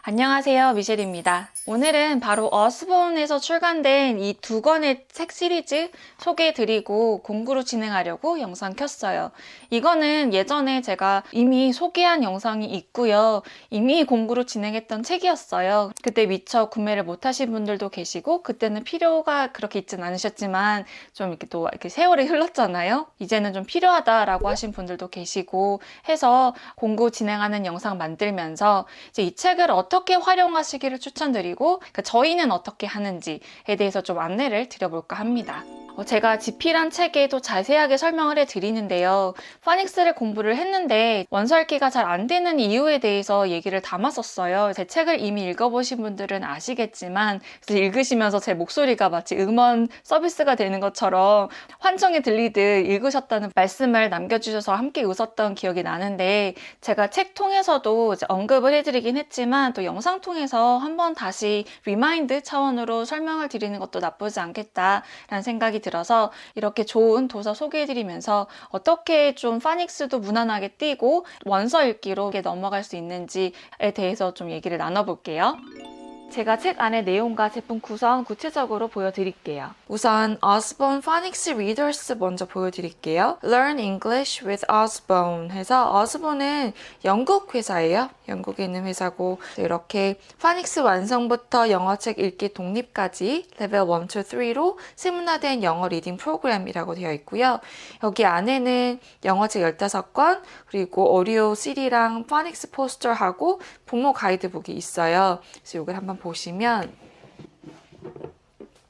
안녕하세요, 미셸입니다. 오늘은 바로 어스본에서 출간된 이 두 권의 책 시리즈 소개해드리고 공부로 진행하려고 영상 켰어요. 이거는 예전에 제가 이미 소개한 영상이 있고요. 이미 공부로 진행했던 책이었어요. 그때 미처 구매를 못하신 분들도 계시고 그때는 필요가 그렇게 있진 않으셨지만 좀 이렇게 또 이렇게 세월이 흘렀잖아요. 이제는 좀 필요하다라고 하신 분들도 계시고 해서 공부 진행하는 영상 만들면서 이제 이 책을 어떻게 활용하시기를 추천드리고 그러니까 저희는 어떻게 하는지에 대해서 좀 안내를 드려볼까 합니다. 제가 지필한 책에도 자세하게 설명을 해드리는데요. 파닉스를 공부를 했는데 원서 읽기가 잘 안 되는 이유에 대해서 얘기를 담았었어요. 제 책을 이미 읽어보신 분들은 아시겠지만 읽으시면서 제 목소리가 마치 음원 서비스가 되는 것처럼 환청이 들리듯 읽으셨다는 말씀을 남겨주셔서 함께 웃었던 기억이 나는데 제가 책 통해서도 이제 언급을 해드리긴 했지만 또 영상 통해서 한번 다시 리마인드 차원으로 설명을 드리는 것도 나쁘지 않겠다라는 생각이 들어서 이렇게 좋은 도서 소개해드리면서 어떻게 좀 파닉스도 무난하게 띄고 원서 읽기로 넘어갈 수 있는지에 대해서 좀 얘기를 나눠볼게요. 제가 책 안의 내용과 제품 구성 구체적으로 보여드릴게요. 우선 Osborne Phonics Readers 먼저 보여드릴게요. Learn English with Osborne 해서 Osborne은 영국 회사예요. 영국에 있는 회사고 이렇게 파닉스 완성부터 영어책 읽기 독립까지 레벨 1, 2, 3로 세분화된 영어 리딩 프로그램이라고 되어 있고요. 여기 안에는 영어책 15권 그리고 오디오 CD랑 파닉스 포스터하고 부모 가이드북이 있어요. 그래서 이걸 한번 보시면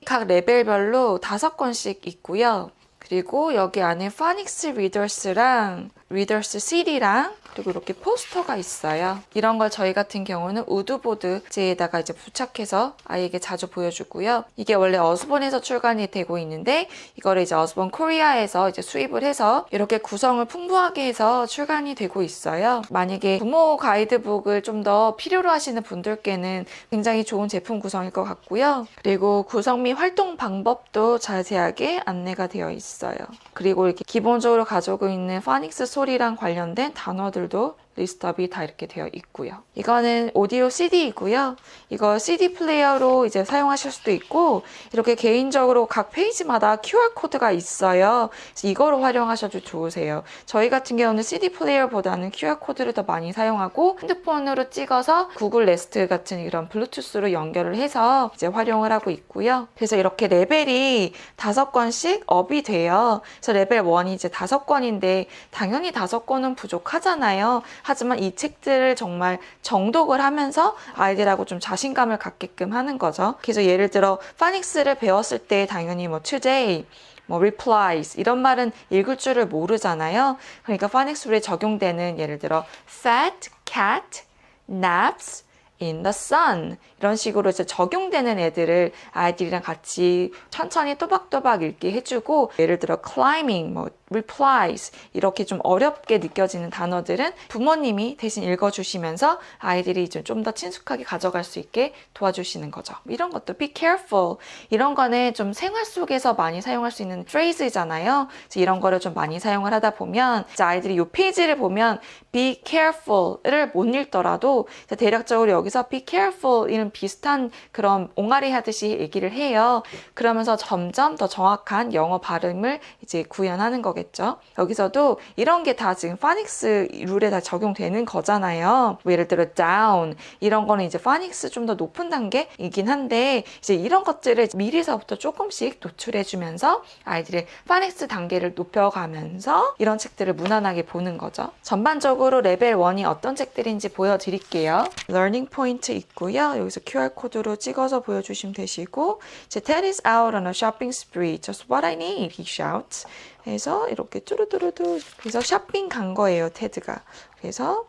각 레벨별로 5권씩 있고요. 그리고 여기 안에 파닉스 리더스랑 리더스 CD랑 그리고 이렇게 포스터가 있어요. 이런 걸 저희 같은 경우는 우드보드지에다가 이제 부착해서 아이에게 자주 보여주고요. 이게 원래 어스본에서 출간이 되고 있는데 이거를 이제 어스본 코리아에서 이제 수입을 해서 이렇게 구성을 풍부하게 해서 출간이 되고 있어요. 만약에 부모 가이드북을 좀 더 필요로 하시는 분들께는 굉장히 좋은 제품 구성일 것 같고요. 그리고 구성 및 활동 방법도 자세하게 안내가 되어 있어요. 그리고 이렇게 기본적으로 가지고 있는 파닉스 소리랑 관련된 단어들도 리스트업이 다 이렇게 되어 있고요. 이거는 오디오 CD이고요. 이거 CD 플레이어로 이제 사용하실 수도 있고 이렇게 개인적으로 각 페이지마다 QR코드가 있어요. 그래서 이거로 활용하셔도 좋으세요. 저희 같은 경우는 CD 플레이어보다는 QR코드를 더 많이 사용하고 핸드폰으로 찍어서 구글 네스트 같은 이런 블루투스로 연결을 해서 이제 활용을 하고 있고요. 그래서 이렇게 레벨이 5권씩 업이 돼요. 그래서 레벨 1이 이제 5권인데 당연히 5권은 부족하잖아요. 하지만 이 책들을 정말 정독을 하면서 아이들하고 좀 자신감을 갖게끔 하는 거죠. 그래서 예를 들어 파닉스를 배웠을 때 당연히 뭐 today, 뭐 replies 이런 말은 읽을 줄을 모르잖아요. 그러니까 파닉스에 적용되는 예를 들어 fat cat naps in the sun 이런 식으로 이제 적용되는 애들을 아이들이랑 같이 천천히 또박또박 읽게 해주고 예를 들어 climbing, 뭐 replies 이렇게 좀 어렵게 느껴지는 단어들은 부모님이 대신 읽어주시면서 아이들이 좀 더 친숙하게 가져갈 수 있게 도와주시는 거죠. 이런 것도 be careful 이런 거는 좀 생활 속에서 많이 사용할 수 있는 phrase잖아요. 이런 거를 좀 많이 사용을 하다 보면 이제 아이들이 이 페이지를 보면 be careful을 못 읽더라도 대략적으로 여기서 be careful 이런 비슷한 그런 옹알이 하듯이 얘기를 해요. 그러면서 점점 더 정확한 영어 발음을 이제 구현하는 거겠죠. 여기서도 이런 게 다 지금 파닉스 룰에 다 적용되는 거잖아요. 뭐 예를 들어 down 이런 거는 이제 파닉스 좀 더 높은 단계이긴 한데 이제 이런 것들을 미리서부터 조금씩 노출해주면서 아이들의 파닉스 단계를 높여가면서 이런 책들을 무난하게 보는 거죠. 전반적으로 레벨 1이 어떤 책들인지 보여드릴게요. 러닝 포인트 있고요. 여기서 QR코드로 찍어서 보여주시면 되시고 이제 Ted is out on a shopping spree. Just what I need, he shouts. 그래서 이렇게 뚜루뚜루뚜 그래서 쇼핑 간 거예요, 테드가. 그래서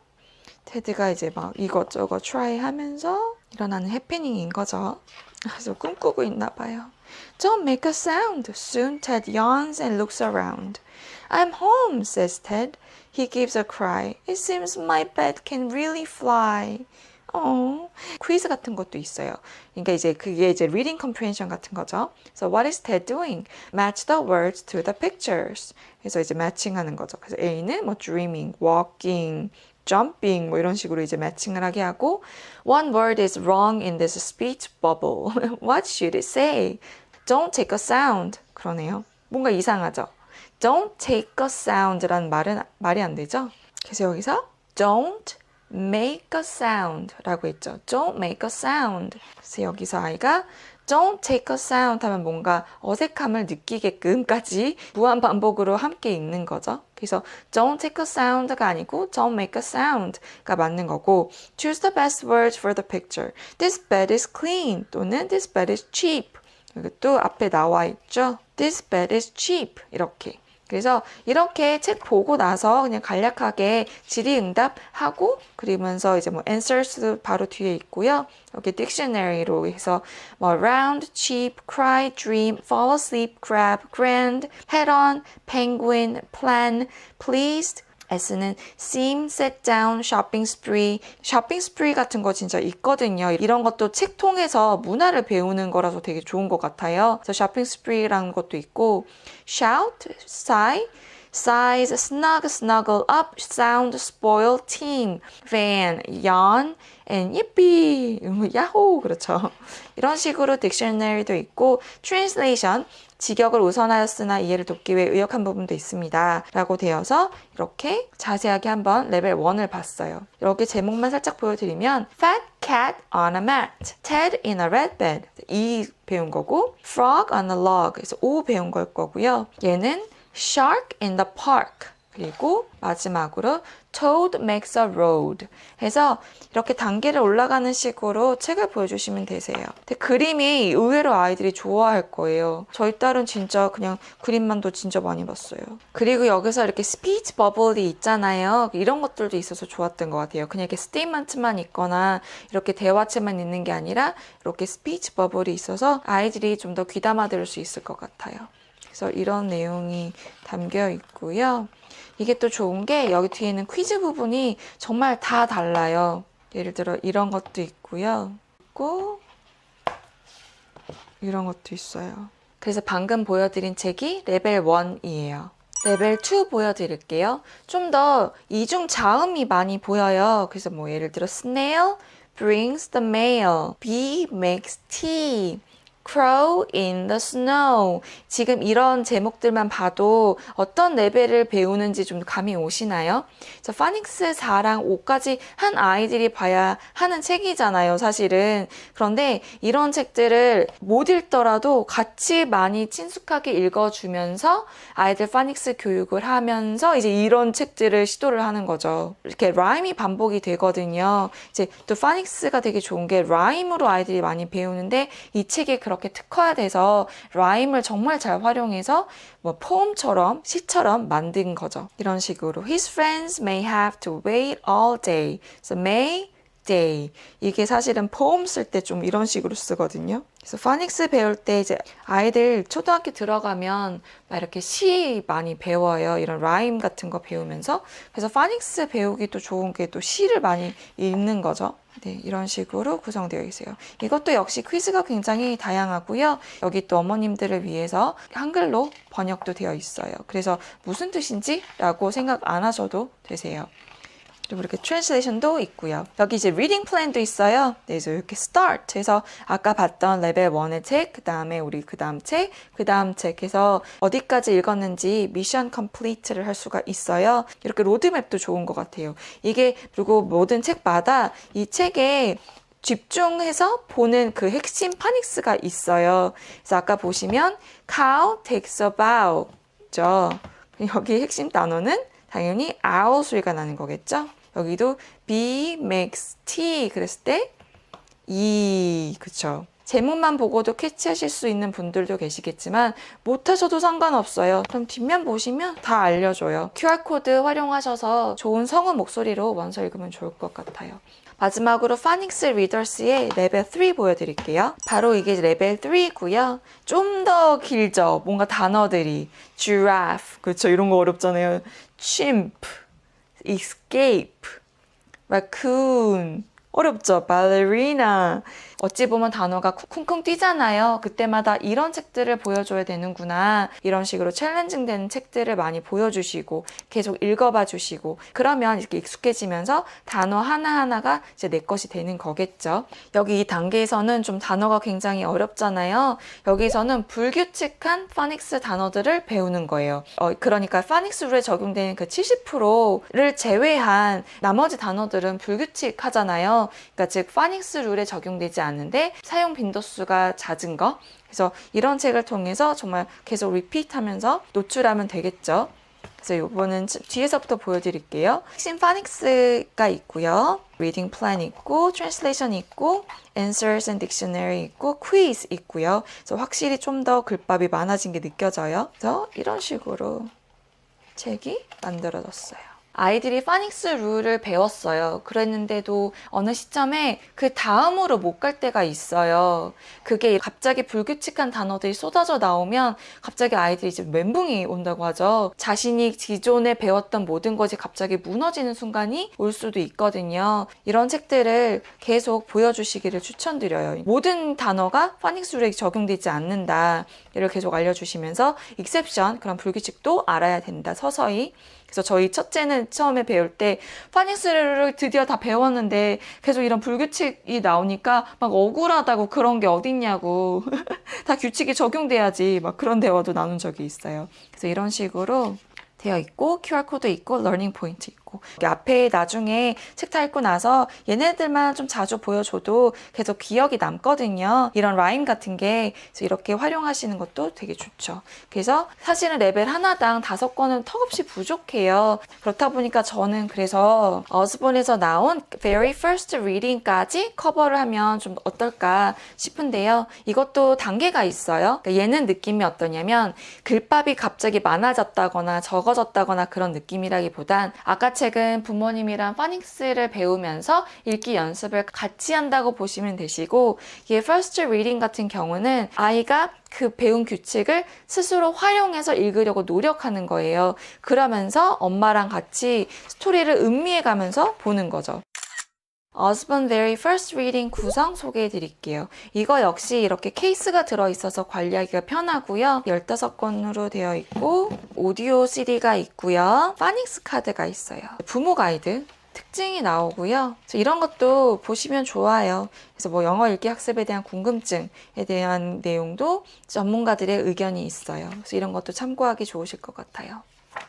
테드가 이제 막 이것저것 트라이 하면서 일어나는 해프닝인 거죠. 그래서 꿈꾸고 있나 봐요. Don't make a sound. Soon Ted yawns and looks around. I'm home, says Ted. He gives a cry. It seems my bed can really fly. 퀴즈 같은 것도 있어요. 그러니까 이제 그게 이제 reading comprehension 같은 거죠. So what is Ted doing? Match the words to the pictures. 그래서 이제 매칭하는 거죠. 그래서 A는 뭐 dreaming, walking, jumping 뭐 이런 식으로 이제 매칭을 하게 하고 One word is wrong in this speech bubble. What should it say? Don't take a sound. 그러네요. 뭔가 이상하죠? Don't take a sound라는 말이 안 되죠? 그래서 여기서 don't make a sound 라고 했죠. Don't make a sound. 그래서 여기서 아이가 Don't take a sound 하면 뭔가 어색함을 느끼게끔까지 무한 반복으로 함께 읽는 거죠. 그래서 Don't take a sound가 아니고 Don't make a sound가 맞는 거고 Choose the best words for the picture. This bed is clean 또는 This bed is cheap. 이것도 앞에 나와 있죠. This bed is cheap 이렇게. 그래서 이렇게 책 보고 나서 그냥 간략하게 질의응답하고 그리면서 이제 뭐 answers도 바로 뒤에 있고요. 여기 딕셔너리로 해서 뭐 round, cheap, cry, dream, fall asleep, grab, grand, head on, penguin, plan, pleased, S는 seem, sit down, shopping spree. shopping spree 같은 거 진짜 있거든요. 이런 것도 책 통해서 문화를 배우는 거라서 되게 좋은 것 같아요. 그래서 shopping spree라는 것도 있고 shout, sigh, size, snug, snuggle up, sound, spoil, team, van, yawn, and yippee, 야호 그렇죠. 이런 식으로 딕셔너리도 있고 translation, 직역을 우선하였으나 이해를 돕기 위해 의역한 부분도 있습니다. 라고 되어서 이렇게 자세하게 한번 레벨 1을 봤어요. 여기 제목만 살짝 보여드리면 Fat cat on a mat, Ted in a red bed 이 배운 거고 Frog on a log 그래서 오 배운 걸 거고요. 얘는 Shark in the park 그리고 마지막으로 Toad makes a road 해서 이렇게 단계를 올라가는 식으로 책을 보여주시면 되세요. 근데 그림이 의외로 아이들이 좋아할 거예요. 저희 딸은 진짜 그냥 그림만도 진짜 많이 봤어요. 그리고 여기서 이렇게 스피치 버블이 있잖아요. 이런 것들도 있어서 좋았던 것 같아요. 그냥 이렇게 스테이트먼트만 있거나 이렇게 대화체만 있는 게 아니라 이렇게 스피치 버블이 있어서 아이들이 좀 더 귀담아 들을 수 있을 것 같아요. 그래서 이런 내용이 담겨 있고요. 이게 또 좋은 게 여기 뒤에 있는 퀴즈 부분이 정말 다 달라요. 예를 들어 이런 것도 있고요. 있고 이런 것도 있어요. 그래서 방금 보여드린 책이 레벨 1이에요. 레벨 2 보여드릴게요. 좀 더 이중 자음이 많이 보여요. 그래서 뭐 예를 들어 snail brings the mail, bee makes tea, Crow in the snow. 지금 이런 제목들만 봐도 어떤 레벨을 배우는지 좀 감이 오시나요? 그래서 파닉스 4랑 5까지 한 아이들이 봐야 하는 책이잖아요, 사실은. 그런데 이런 책들을 못 읽더라도 같이 많이 친숙하게 읽어주면서 아이들 파닉스 교육을 하면서 이제 이런 책들을 시도를 하는 거죠. 이렇게 라임이 반복이 되거든요. 이제 또 파닉스가 되게 좋은 게 라임으로 아이들이 많이 배우는데 이 책이 그렇게 특화돼서 라임을 정말 잘 활용해서 뭐 포음처럼 시처럼 만든 거죠. 이런 식으로 His friends may have to wait all day. So may day. 이게 사실은 포음 쓸 때 좀 이런 식으로 쓰거든요. 그래서 파닉스 배울 때 이제 아이들 초등학교 들어가면 막 이렇게 시 많이 배워요. 이런 라임 같은 거 배우면서. 그래서 파닉스 배우기도 좋은 게 또 시를 많이 읽는 거죠. 네, 이런 식으로 구성되어 있어요. 이것도 역시 퀴즈가 굉장히 다양하고요. 여기 또 어머님들을 위해서 한글로 번역도 되어 있어요. 그래서 무슨 뜻인지 라고 생각 안 하셔도 되세요. 그리고 이렇게 트랜슬레이션도 있고요. 여기 이제 리딩 플랜도 있어요. 네, 그래서 이렇게 스타트 해서 아까 봤던 레벨 1의 책, 그 다음에 우리 그 다음 책, 그 다음 책 해서 어디까지 읽었는지 미션 컴플리트를 할 수가 있어요. 이렇게 로드맵도 좋은 것 같아요. 이게 그리고 모든 책마다 이 책에 집중해서 보는 그 핵심 파닉스가 있어요. 그래서 아까 보시면 cow takes a bow 죠. 여기 핵심 단어는 당연히 owl 소리가 나는 거겠죠? 여기도 bee makes tea 그랬을 때 그쵸? 제목만 보고도 캐치하실 수 있는 분들도 계시겠지만 못하셔도 상관없어요. 그럼 뒷면 보시면 다 알려줘요. QR코드 활용하셔서 좋은 성우 목소리로 원서 읽으면 좋을 것 같아요. 마지막으로 파닉스 리더스의 레벨 3 보여드릴게요. 바로 이게 레벨 3고요. 좀 더 길죠. 뭔가 단어들이 giraffe, 그렇죠. 이런 거 어렵잖아요. chimp, escape, raccoon, 어렵죠? ballerina. 어찌 보면 단어가 쿵쿵 뛰잖아요. 그때마다 이런 책들을 보여줘야 되는구나. 이런 식으로 챌린징 되는 책들을 많이 보여주시고 계속 읽어봐 주시고 그러면 이렇게 익숙해지면서 단어 하나하나가 이제 내 것이 되는 거겠죠. 여기 이 단계에서는 좀 단어가 굉장히 어렵잖아요. 여기서는 불규칙한 파닉스 단어들을 배우는 거예요. 그러니까 파닉스 룰에 적용되는 그 70%를 제외한 나머지 단어들은 불규칙하잖아요. 그러니까 즉 파닉스 룰에 적용되지 않는데 사용 빈도수가 잦은 거. 그래서 이런 책을 통해서 정말 계속 리피트하면서 노출하면 되겠죠. 그래서 이거는 뒤에서부터 보여드릴게요. 핵심 파닉스가 있고요. 리딩 플랜 있고, 트랜슬레이션 있고, answers and dictionary 있고, quiz 있고요. 그래서 확실히 좀 더 글밥이 많아진 게 느껴져요. 그래서 이런 식으로 책이 만들어졌어요. 아이들이 파닉스 룰을 배웠어요. 그랬는데도 어느 시점에 그 다음으로 못 갈 때가 있어요. 그게 갑자기 불규칙한 단어들이 쏟아져 나오면 갑자기 아이들이 이제 멘붕이 온다고 하죠. 자신이 기존에 배웠던 모든 것이 갑자기 무너지는 순간이 올 수도 있거든요. 이런 책들을 계속 보여주시기를 추천드려요. 모든 단어가 파닉스 룰에 적용되지 않는다. 이를 계속 알려주시면서 익셉션, 그런 불규칙도 알아야 된다. 서서히. 그래서 저희 첫째는 처음에 배울 때 파닉스를 드디어 다 배웠는데 계속 이런 불규칙이 나오니까 막 억울하다고 그런 게 어딨냐고 다 규칙이 적용돼야지 막 그런 대화도 나눈 적이 있어요. 그래서 이런 식으로 되어 있고 QR코드 있고 러닝 포인트 있고 앞에 나중에 책 다 읽고 나서 얘네들만 좀 자주 보여줘도 계속 기억이 남거든요. 이런 라임 같은 게 그래서 이렇게 활용하시는 것도 되게 좋죠. 그래서 사실은 레벨 하나당 5권은 턱없이 부족해요. 그렇다 보니까 저는 그래서 어스본에서 나온 Very First Reading까지 커버를 하면 좀 어떨까 싶은데요. 이것도 단계가 있어요. 그러니까 얘는 느낌이 어떠냐면 글밥이 갑자기 많아졌다거나 적어졌다거나 그런 느낌이라기보단 아까 책은 부모님이랑 파닉스를 배우면서 읽기 연습을 같이 한다고 보시면 되시고 이 First Reading 같은 경우는 아이가 그 배운 규칙을 스스로 활용해서 읽으려고 노력하는 거예요. 그러면서 엄마랑 같이 스토리를 음미해 가면서 보는 거죠. Osborne Very First Reading 구성 소개해 드릴게요. 이거 역시 이렇게 케이스가 들어있어서 관리하기가 편하고요. 15권으로 되어 있고 오디오 CD가 있고요. 파닉스 카드가 있어요. 부모 가이드 특징이 나오고요. 이런 것도 보시면 좋아요. 그래서 뭐 영어 읽기 학습에 대한 궁금증에 대한 내용도 전문가들의 의견이 있어요. 그래서 이런 것도 참고하기 좋으실 것 같아요.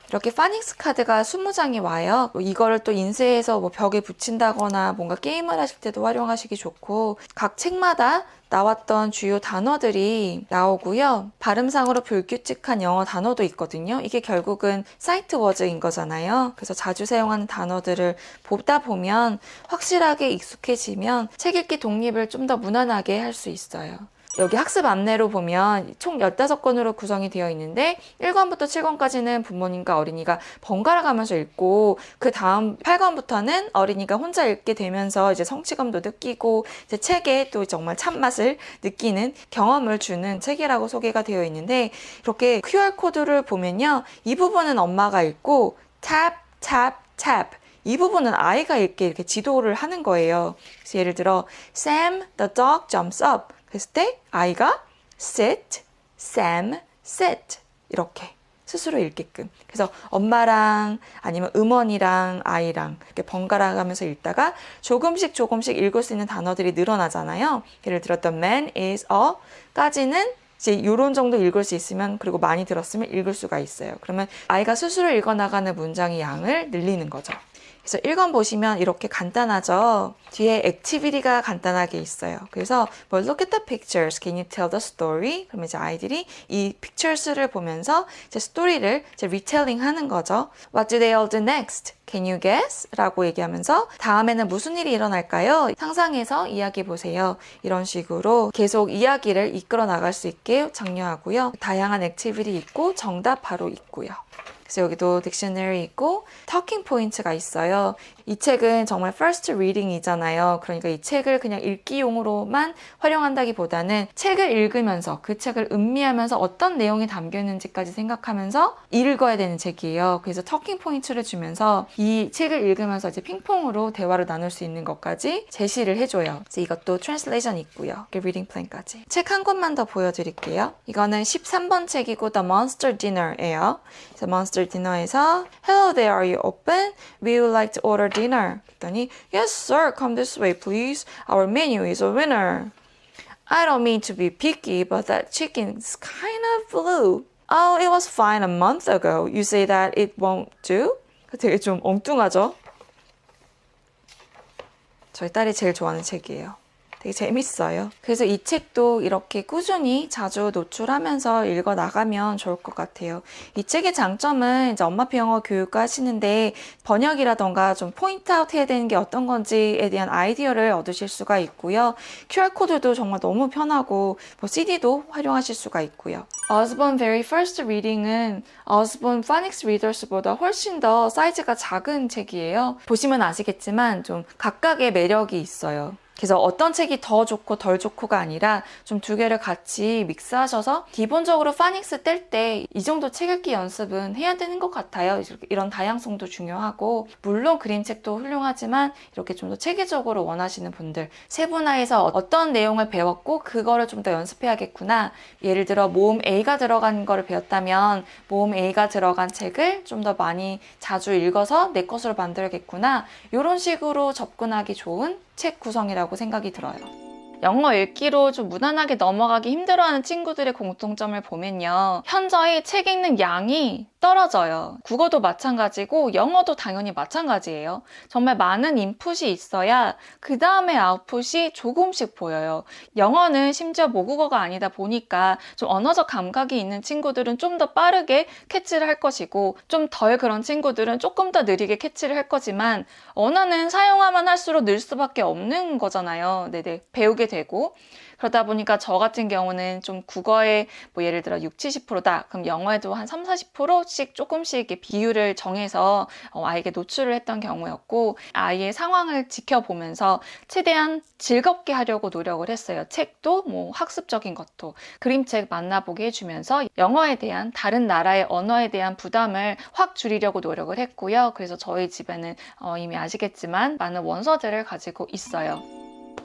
이렇게 파닉스 카드가 20장이 와요. 이거를 또 인쇄해서 뭐 벽에 붙인다거나 뭔가 게임을 하실 때도 활용하시기 좋고 각 책마다 나왔던 주요 단어들이 나오고요. 발음상으로 불규칙한 영어 단어도 있거든요. 이게 결국은 사이트 워즈인 거잖아요. 그래서 자주 사용하는 단어들을 보다 보면 확실하게 익숙해지면 책 읽기 독립을 좀 더 무난하게 할 수 있어요. 여기 학습 안내로 보면 총 15권으로 구성이 되어 있는데 1권부터 7권까지는 부모님과 어린이가 번갈아 가면서 읽고 그 다음 8권부터는 어린이가 혼자 읽게 되면서 이제 성취감도 느끼고 이제 책에 또 정말 참맛을 느끼는 경험을 주는 책이라고 소개가 되어 있는데 이렇게 QR코드를 보면요. 이 부분은 엄마가 읽고 tap, tap, tap 이 부분은 아이가 읽게 이렇게 지도를 하는 거예요. 그래서 예를 들어 Sam, the dog jumps up 했을 때 아이가 sit, Sam, sit 이렇게 스스로 읽게끔. 그래서 엄마랑 아니면 음원이랑 아이랑 이렇게 번갈아 가면서 읽다가 조금씩 읽을 수 있는 단어들이 늘어나잖아요. 예를 들어 the man is a 까지는 이제 이런 정도 읽을 수 있으면 그리고 많이 들었으면 읽을 수가 있어요. 그러면 아이가 스스로 읽어나가는 문장의 양을 늘리는 거죠. 그래서 1권 보시면 이렇게 간단하죠. 뒤에 액티비티가 간단하게 있어요. 그래서 뭐 look at the pictures, can you tell the story? 그러면 이제 아이들이 이 pictures를 보면서 이제 스토리를 이제 retelling 하는 거죠. What do they all do next? Can you guess? 라고 얘기하면서 다음에는 무슨 일이 일어날까요? 상상해서 이야기해 보세요. 이런 식으로 계속 이야기를 이끌어 나갈 수 있게 장려하고요. 다양한 액티비티 있고 정답 바로 있고요. 그래서 여기도 딕셔너리 있고 터킹 포인트가 있어요. 이 책은 정말 first reading이잖아요. 그러니까 이 책을 그냥 읽기용으로만 활용한다기보다는 책을 읽으면서 그 책을 음미하면서 어떤 내용이 담겨 있는지까지 생각하면서 읽어야 되는 책이에요. 그래서 터킹 포인트를 주면서 이 책을 읽으면서 이제 핑퐁으로 대화를 나눌 수 있는 것까지 제시를 해줘요. 그래서 이것도 트랜슬레이션 있고요. 리딩 플랜까지. 책 한 권만 더 보여드릴게요. 이거는 13번 책이고 The Monster Dinner예요. 그래서 Monster Dinner에서 Hello there, are you open? We would like to order dinner. 그랬더니 Yes sir, come this way please. Our menu is a winner. I don't mean to be picky, but that chicken is kind of blue. Oh, it was fine a month ago. You say that it won't do? 되게 좀 엉뚱하죠? 저희 딸이 제일 좋아하는 책이에요. 되게 재밌어요. 그래서 이 책도 이렇게 꾸준히 자주 노출하면서 읽어 나가면 좋을 것 같아요. 이 책의 장점은 이제 엄마표 영어 교육 하시는데 번역이라던가 좀 포인트 아웃 해야 되는 게 어떤 건지에 대한 아이디어를 얻으실 수가 있고요. QR코드도 정말 너무 편하고 뭐 CD도 활용하실 수가 있고요. Osborne Very First Reading은 Osborne Phonics Readers보다 훨씬 더 사이즈가 작은 책이에요. 보시면 아시겠지만 좀 각각의 매력이 있어요. 그래서 어떤 책이 더 좋고 덜 좋고가 아니라 좀 두 개를 같이 믹스하셔서 기본적으로 파닉스 뗄 때 이 정도 책 읽기 연습은 해야 되는 것 같아요. 이런 다양성도 중요하고 물론 그림책도 훌륭하지만 이렇게 좀 더 체계적으로 원하시는 분들 세분화해서 어떤 내용을 배웠고 그거를 좀 더 연습해야겠구나. 예를 들어 모음 A가 들어간 거를 배웠다면 모음 A가 들어간 책을 좀 더 많이 자주 읽어서 내 것으로 만들겠구나. 이런 식으로 접근하기 좋은 책 구성이라고 생각이 들어요. 영어 읽기로 좀 무난하게 넘어가기 힘들어하는 친구들의 공통점을 보면요. 현저히 책 읽는 양이 떨어져요. 국어도 마찬가지고 영어도 당연히 마찬가지예요. 정말 많은 인풋이 있어야 그 다음에 아웃풋이 조금씩 보여요. 영어는 심지어 모국어가 아니다 보니까 좀 언어적 감각이 있는 친구들은 좀 더 빠르게 캐치를 할 것이고 좀 덜 그런 친구들은 조금 더 느리게 캐치를 할 거지만 언어는 사용하면 할수록 늘 수밖에 없는 거잖아요. 네네. 배우게 되고 그러다 보니까 저 같은 경우는 좀 국어에 뭐 예를 들어 60, 70%다. 그럼 영어에도 한 3, 40%씩 조금씩 이렇게 비율을 정해서 아이에게 노출을 했던 경우였고 아이의 상황을 지켜보면서 최대한 즐겁게 하려고 노력을 했어요. 책도 뭐 학습적인 것도 그림책 만나보게 해주면서 영어에 대한 다른 나라의 언어에 대한 부담을 확 줄이려고 노력을 했고요. 그래서 저희 집에는 이미 아시겠지만 많은 원서들을 가지고 있어요.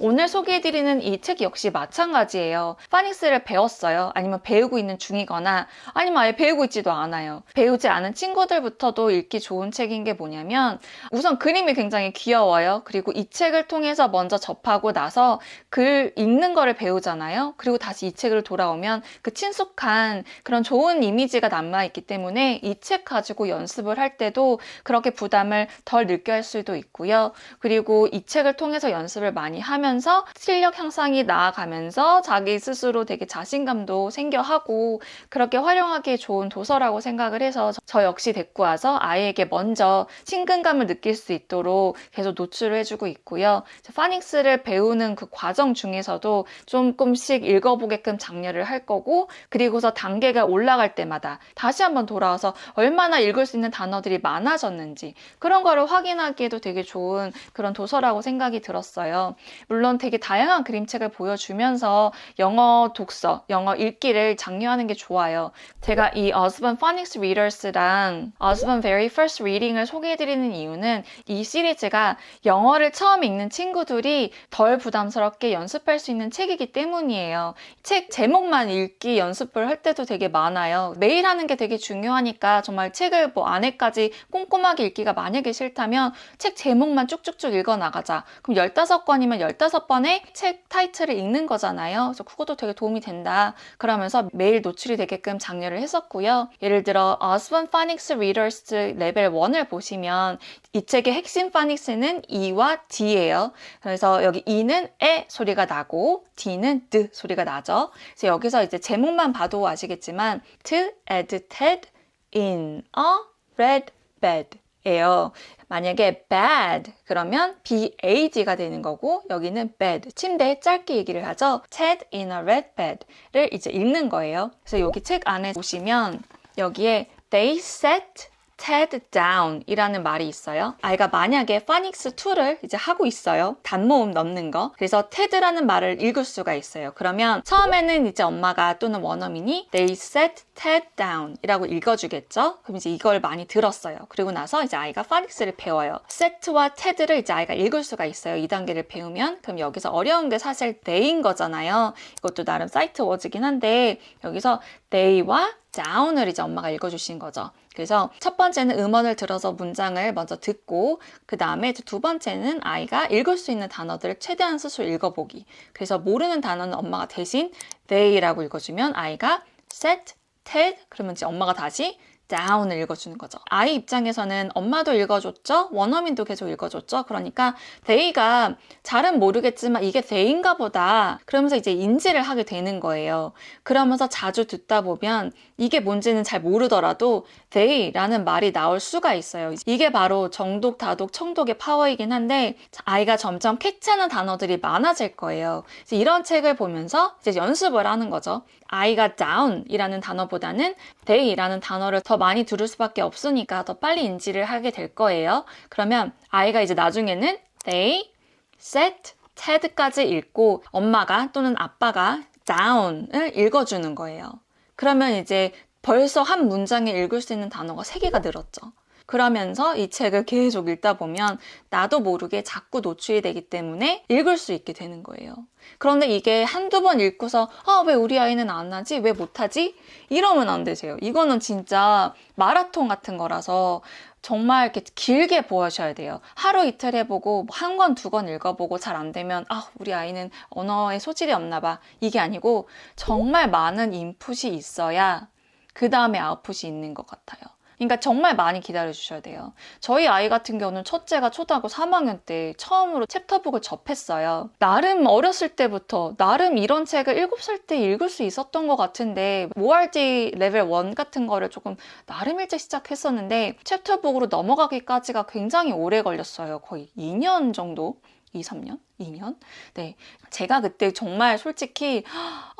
오늘 소개해드리는 이 책 역시 마찬가지예요. 파닉스를 배웠어요. 아니면 배우고 있는 중이거나 아니면 아예 배우고 있지도 않아요. 배우지 않은 친구들부터도 읽기 좋은 책인 게 뭐냐면 우선 그림이 굉장히 귀여워요. 그리고 이 책을 통해서 먼저 접하고 나서 글 읽는 거를 배우잖아요. 그리고 다시 이 책으로 돌아오면 그 친숙한 그런 좋은 이미지가 남아있기 때문에 이 책 가지고 연습을 할 때도 그렇게 부담을 덜 느껴할 수도 있고요. 그리고 이 책을 통해서 연습을 많이 하면 실력 향상이 나아가면서 자기 스스로 되게 자신감도 생겨하고 그렇게 활용하기에 좋은 도서라고 생각을 해서 저 역시 데리고 와서 아이에게 먼저 친근감을 느낄 수 있도록 계속 노출을 해주고 있고요. 파닉스를 배우는 그 과정 중에서도 조금씩 읽어보게끔 장려를 할 거고 그리고서 단계가 올라갈 때마다 다시 한번 돌아와서 얼마나 읽을 수 있는 단어들이 많아졌는지 그런 거를 확인하기에도 되게 좋은 그런 도서라고 생각이 들었어요. 물론 되게 다양한 그림책을 보여주면서 영어 독서, 영어 읽기를 장려하는 게 좋아요. 제가 이 Osborne Phonics Readers랑 Osborne Very First Reading을 소개해드리는 이유는 이 시리즈가 영어를 처음 읽는 친구들이 덜 부담스럽게 연습할 수 있는 책이기 때문이에요. 책 제목만 읽기 연습을 할 때도 되게 많아요. 매일 하는 게 되게 중요하니까 정말 책을 뭐 안에까지 꼼꼼하게 읽기가 만약에 싫다면 책 제목만 쭉쭉쭉 읽어나가자. 그럼 15권이면 15번의 책 타이틀을 읽는 거잖아요. 그래서 그것도 되게 도움이 된다. 그러면서 매일 노출이 되게끔 장려를 했었고요. 예를 들어 Osborne Phonics Readers 레벨 1을 보시면 이 책의 핵심 파닉스는 E와 D예요. 그래서 여기 E는 에 소리가 나고 D는 드 소리가 나죠. 그래서 여기서 이제 제목만 봐도 아시겠지만 To add Ted in a red bed 예요. 만약에 bad 그러면 bad가 되는 거고 여기는 bed 침대에 짧게 얘기를 하죠. Ted in a red bed를 이제 읽는 거예요. 그래서 여기 책 안에 보시면 여기에 they sat TED down 이라는 말이 있어요. 아이가 만약에 파닉스 2를 이제 하고 있어요. 단모음 넣는 거. 그래서 TED라는 말을 읽을 수가 있어요. 그러면 처음에는 이제 엄마가 또는 원어민이 They set TED down 이라고 읽어주겠죠. 그럼 이제 이걸 많이 들었어요. 그리고 나서 이제 아이가 파닉스를 배워요. set와 TED를 이제 아이가 읽을 수가 있어요. 2단계를 배우면. 그럼 여기서 어려운 게 사실 they인 거잖아요. 이것도 나름 사이트 워즈긴 한데 여기서 they와 down을 이제 엄마가 읽어주신 거죠. 그래서 첫 번째는 음원을 들어서 문장을 먼저 듣고 그 다음에 두 번째는 아이가 읽을 수 있는 단어들을 최대한 스스로 읽어보기. 그래서 모르는 단어는 엄마가 대신 they라고 읽어주면 아이가 set, TED 그러면 이제 엄마가 다시 down을 읽어주는 거죠. 아이 입장에서는 엄마도 읽어줬죠? 원어민도 계속 읽어줬죠? 그러니까 they가 잘은 모르겠지만 이게 they인가 보다 그러면서 이제 인지를 하게 되는 거예요. 그러면서 자주 듣다 보면 이게 뭔지는 잘 모르더라도 they라는 말이 나올 수가 있어요. 이게 바로 정독, 다독, 청독의 파워이긴 한데 아이가 점점 캐치하는 단어들이 많아질 거예요. 이런 책을 보면서 이제 연습을 하는 거죠. 아이가 down이라는 단어보다는 they라는 단어를 더 많이 들을 수밖에 없으니까 더 빨리 인지를 하게 될 거예요. 그러면 아이가 이제 나중에는 they, set, TED까지 읽고 엄마가 또는 아빠가 down을 읽어주는 거예요. 그러면 이제 벌써 한 문장에 읽을 수 있는 단어가 3개가 늘었죠. 그러면서 이 책을 계속 읽다 보면 나도 모르게 자꾸 노출이 되기 때문에 읽을 수 있게 되는 거예요. 그런데 이게 한두 번 읽고서 왜 우리 아이는 안 하지? 왜 못하지? 이러면 안 되세요. 이거는 진짜 마라톤 같은 거라서 정말 이렇게 길게 보셔야 돼요. 하루 이틀 해보고 한 권, 2권 읽어보고 잘 안 되면 우리 아이는 언어에 소질이 없나 봐. 이게 아니고 정말 많은 인풋이 있어야 그 다음에 아웃풋이 있는 것 같아요. 그러니까 정말 많이 기다려 주셔야 돼요. 저희 아이 같은 경우는 첫째가 초등학교 3학년 때 처음으로 챕터북을 접했어요. 나름 어렸을 때부터 나름 이런 책을 7살 때 읽을 수 있었던 것 같은데 ORD 레벨 1 같은 거를 조금 나름 일찍 시작했었는데 챕터북으로 넘어가기까지가 굉장히 오래 걸렸어요. 거의 2년 정도? 2, 3년? 2년? 네. 제가 그때 정말 솔직히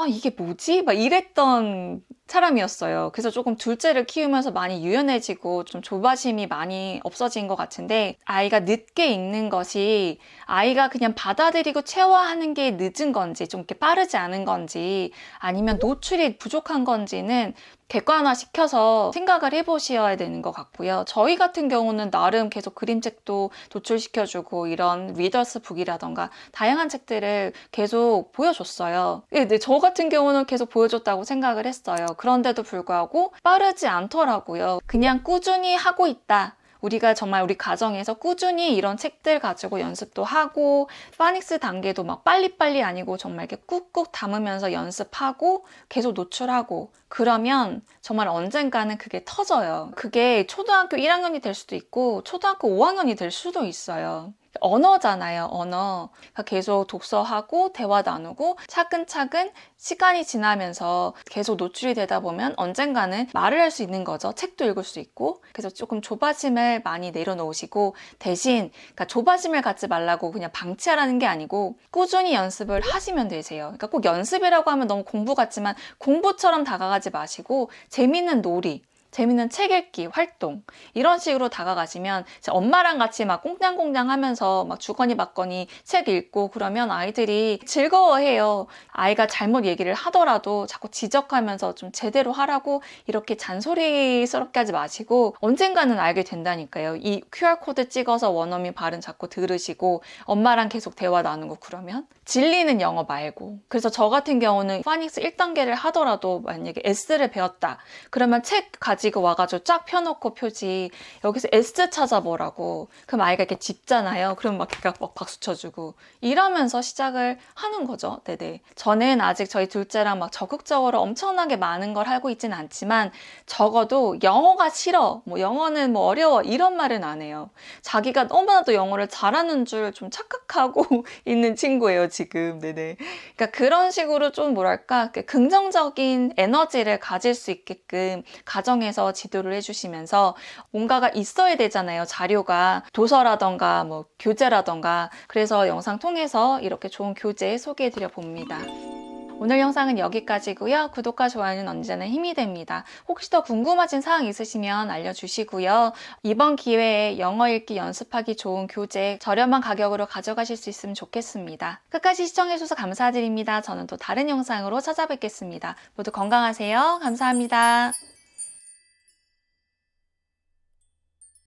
이게 뭐지? 막 이랬던 사람이었어요. 그래서 조금 둘째를 키우면서 많이 유연해지고 좀 조바심이 많이 없어진 것 같은데 아이가 늦게 읽는 것이 아이가 그냥 받아들이고 체화하는 게 늦은 건지 좀 이렇게 빠르지 않은 건지 아니면 노출이 부족한 건지는 객관화시켜서 생각을 해보셔야 되는 것 같고요. 저희 같은 경우는 나름 계속 그림책도 노출시켜주고 이런 리더스 북이라던가 다양한 책들을 계속 보여줬어요. 근데 저 같은 경우는 계속 보여줬다고 생각을 했어요. 그런데도 불구하고 빠르지 않더라고요. 그냥 꾸준히 하고 있다. 우리가 정말 우리 가정에서 꾸준히 이런 책들 가지고 연습도 하고 파닉스 단계도 막 빨리빨리 아니고 정말 이렇게 꾹꾹 담으면서 연습하고 계속 노출하고 그러면 정말 언젠가는 그게 터져요. 그게 초등학교 1학년이 될 수도 있고 초등학교 5학년이 될 수도 있어요. 언어잖아요, 언어. 그러니까 계속 독서하고 대화 나누고 차근차근 시간이 지나면서 계속 노출이 되다 보면 언젠가는 말을 할 수 있는 거죠. 책도 읽을 수 있고. 그래서 조금 조바심을 많이 내려놓으시고 대신 그러니까 조바심을 갖지 말라고 그냥 방치하라는 게 아니고 꾸준히 연습을 하시면 되세요. 그러니까 꼭 연습이라고 하면 너무 공부 같지만 공부처럼 다가가지 마시고 재밌는 놀이 재밌는 책 읽기 활동 이런 식으로 다가가시면 엄마랑 같이 막 꽁냥꽁냥 하면서 막 주거니 받거니 책 읽고 그러면 아이들이 즐거워해요. 아이가 잘못 얘기를 하더라도 자꾸 지적하면서 좀 제대로 하라고 이렇게 잔소리스럽게 하지 마시고 언젠가는 알게 된다니까요. 이 QR코드 찍어서 원어민 발음 자꾸 들으시고 엄마랑 계속 대화 나누고 그러면 질리는 영어 말고. 그래서 저 같은 경우는 파닉스 1단계를 하더라도 만약에 S를 배웠다 그러면 책 가지고 와가지고 쫙 펴놓고 표지 여기서 S 찾아보라고. 그럼 아이가 이렇게 짚잖아요. 그럼 막 박수 쳐주고 이러면서 시작을 하는 거죠. 네네. 저는 아직 저희 둘째랑 막 적극적으로 엄청나게 많은 걸 하고 있진 않지만 적어도 영어가 싫어, 뭐 영어는 뭐 어려워 이런 말은 안 해요. 자기가 너무나도 영어를 잘하는 줄 좀 착각하고 있는 친구예요 지금. 네네. 그러니까 그런 식으로 좀 뭐랄까 긍정적인 에너지를 가질 수 있게끔 가정에서 지도를 해주시면서 뭔가가 있어야 되잖아요. 자료가 도서라던가 뭐 교재라던가. 그래서 영상 통해서 이렇게 좋은 교재 소개해 드려 봅니다. 오늘 영상은 여기까지고요. 구독과 좋아요는 언제나 힘이 됩니다. 혹시 더 궁금하신 사항 있으시면 알려주시고요. 이번 기회에 영어 읽기 연습하기 좋은 교재 저렴한 가격으로 가져가실 수 있으면 좋겠습니다. 끝까지 시청해주셔서 감사드립니다. 저는 또 다른 영상으로 찾아뵙겠습니다. 모두 건강하세요. 감사합니다.